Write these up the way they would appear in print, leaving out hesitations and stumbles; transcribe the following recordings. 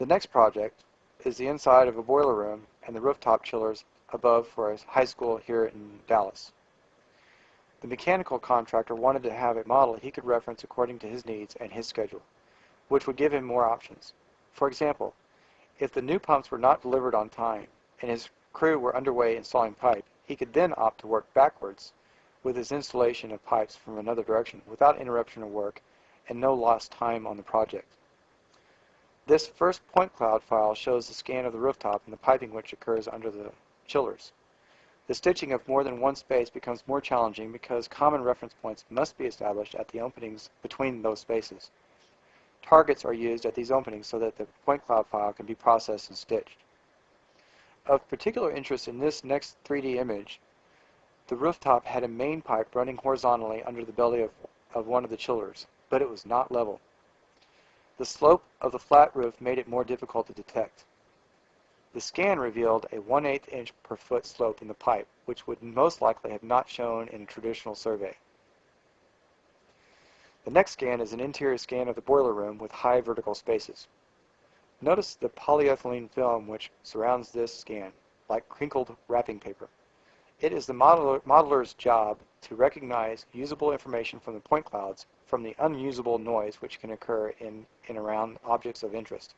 The next project is the inside of a boiler room and the rooftop chillers above for a high school here in Dallas. The mechanical contractor wanted to have a model he could reference according to his needs and his schedule, which would give him more options. For example, if the new pumps were not delivered on time and his crew were underway installing pipe, he could then opt to work backwards with his installation of pipes from another direction without interruption of work and no lost time on the project. This first point cloud file shows the scan of the rooftop and the piping which occurs under the chillers. The stitching of more than one space becomes more challenging because common reference points must be established at the openings between those spaces. Targets are used at these openings so that the point cloud file can be processed and stitched. Of particular interest in this next 3D image, the rooftop had a main pipe running horizontally under the belly of one of the chillers, but it was not level. The slope of the flat roof made it more difficult to detect. The scan revealed a 1/8 inch per foot slope in the pipe, which would most likely have not shown in a traditional survey. The next scan is an interior scan of the boiler room with high vertical spaces. Notice the polyethylene film which surrounds this scan, like crinkled wrapping paper. It is the modeler's job to recognize usable information from the point clouds from the unusable noise which can occur in and around objects of interest.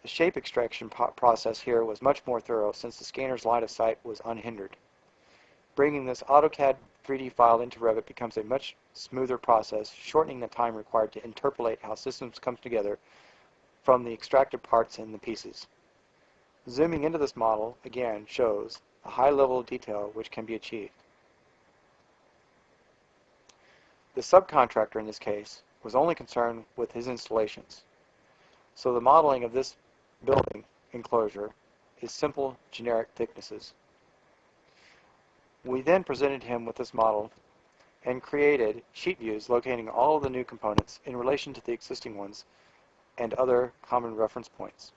The shape extraction process here was much more thorough since the scanner's line of sight was unhindered. Bringing this AutoCAD 3D file into Revit becomes a much smoother process, shortening the time required to interpolate how systems come together from the extracted parts and the pieces. Zooming into this model, again, shows a high level of detail which can be achieved. The subcontractor in this case was only concerned with his installations, so the modeling of this building enclosure is simple generic thicknesses. We then presented him with this model and created sheet views locating all of the new components in relation to the existing ones and other common reference points.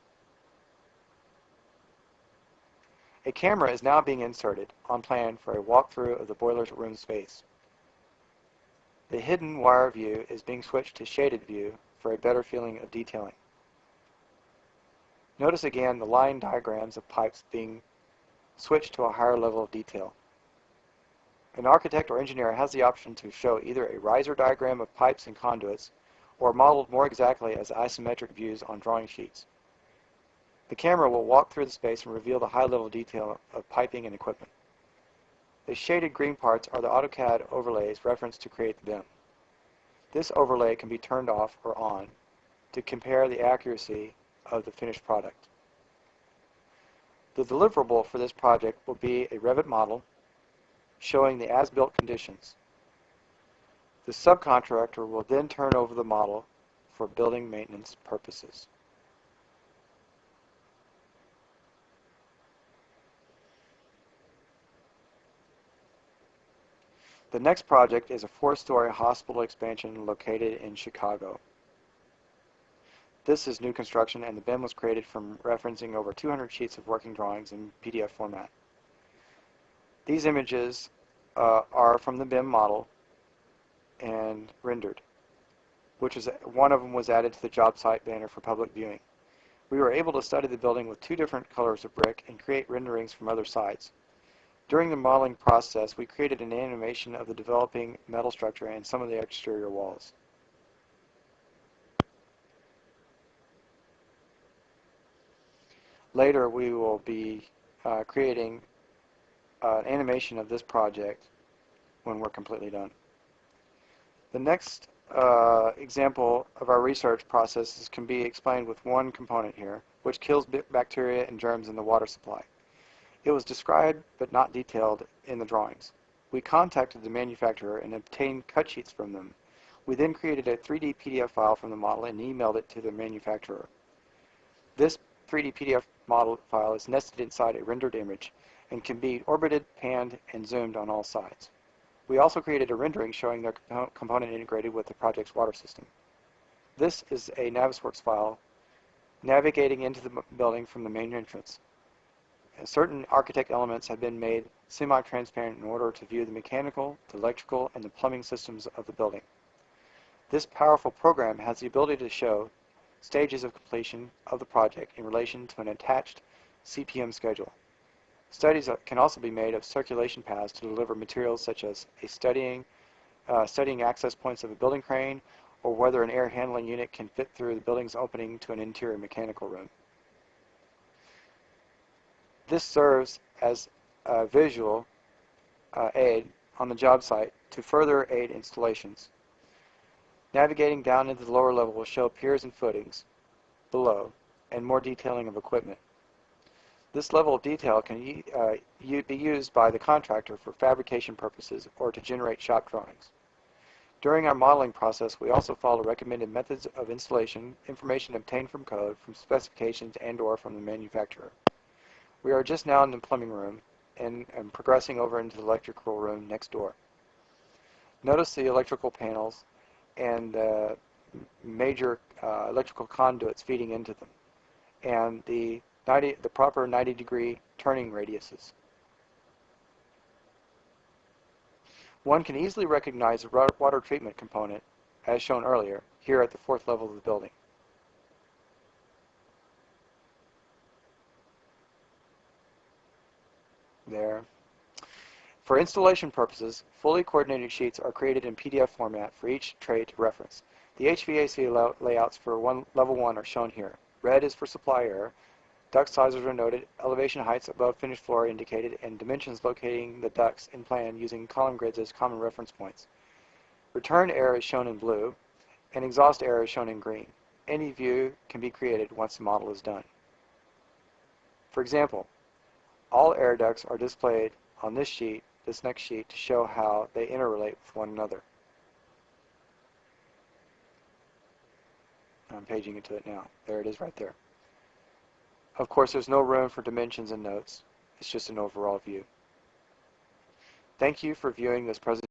A camera is now being inserted on plan for a walkthrough of the boiler room space. The hidden wire view is being switched to shaded view for a better feeling of detailing. Notice again the line diagrams of pipes being switched to a higher level of detail. An architect or engineer has the option to show either a riser diagram of pipes and conduits or modeled more exactly as isometric views on drawing sheets. The camera will walk through the space and reveal the high level detail of piping and equipment. The shaded green parts are the AutoCAD overlays referenced to create the BIM. This overlay can be turned off or on to compare the accuracy of the finished product. The deliverable for this project will be a Revit model showing the as-built conditions. The subcontractor will then turn over the model for building maintenance purposes. The next project is a 4-story hospital expansion located in Chicago. This is new construction, and the BIM was created from referencing over 200 sheets of working drawings in PDF format. These images are from the BIM model and rendered, which is one of them was added to the job site banner for public viewing. We were able to study the building with 2 different colors of brick and create renderings from other sites. During the modeling process, we created an animation of the developing metal structure and some of the exterior walls. Later, we will be creating an animation of this project when we're completely done. The next example of our research processes can be explained with one component here, which kills bacteria and germs in the water supply. It was described but not detailed in the drawings. We contacted the manufacturer and obtained cut sheets from them. We then created a 3D PDF file from the model and emailed it to the manufacturer. This 3D PDF model file is nested inside a rendered image and can be orbited, panned, and zoomed on all sides. We also created a rendering showing their component integrated with the project's water system. This is a Navisworks file navigating into the building from the main entrance. Certain architect elements have been made semi-transparent in order to view the mechanical, the electrical, and the plumbing systems of the building. This powerful program has the ability to show stages of completion of the project in relation to an attached CPM schedule. Studies can also be made of circulation paths to deliver materials such as studying access points of a building crane, or whether an air handling unit can fit through the building's opening to an interior mechanical room. This serves as a visual aid on the job site to further aid installations. Navigating down into the lower level will show piers and footings below and more detailing of equipment. This level of detail can be used by the contractor for fabrication purposes or to generate shop drawings. During our modeling process, we also follow recommended methods of installation, information obtained from code, from specifications, and/or from the manufacturer. We are just now in the plumbing room and progressing over into the electrical room next door. Notice the electrical panels and major electrical conduits feeding into them, and the proper 90-degree turning radiuses. One can easily recognize the water treatment component, as shown earlier, here at the 4th level of the building. There. For installation purposes, fully coordinated sheets are created in PDF format for each tray to reference. The HVAC layouts for level 1 are shown here. Red is for supply air, duct sizes are noted, elevation heights above finished floor indicated, and dimensions locating the ducts in plan using column grids as common reference points. Return air is shown in blue, and exhaust air is shown in green. Any view can be created once the model is done. For example, all air ducts are displayed on this next sheet, to show how they interrelate with one another. I'm paging into it now. There it is right there. Of course, there's no room for dimensions and notes. It's just an overall view. Thank you for viewing this presentation.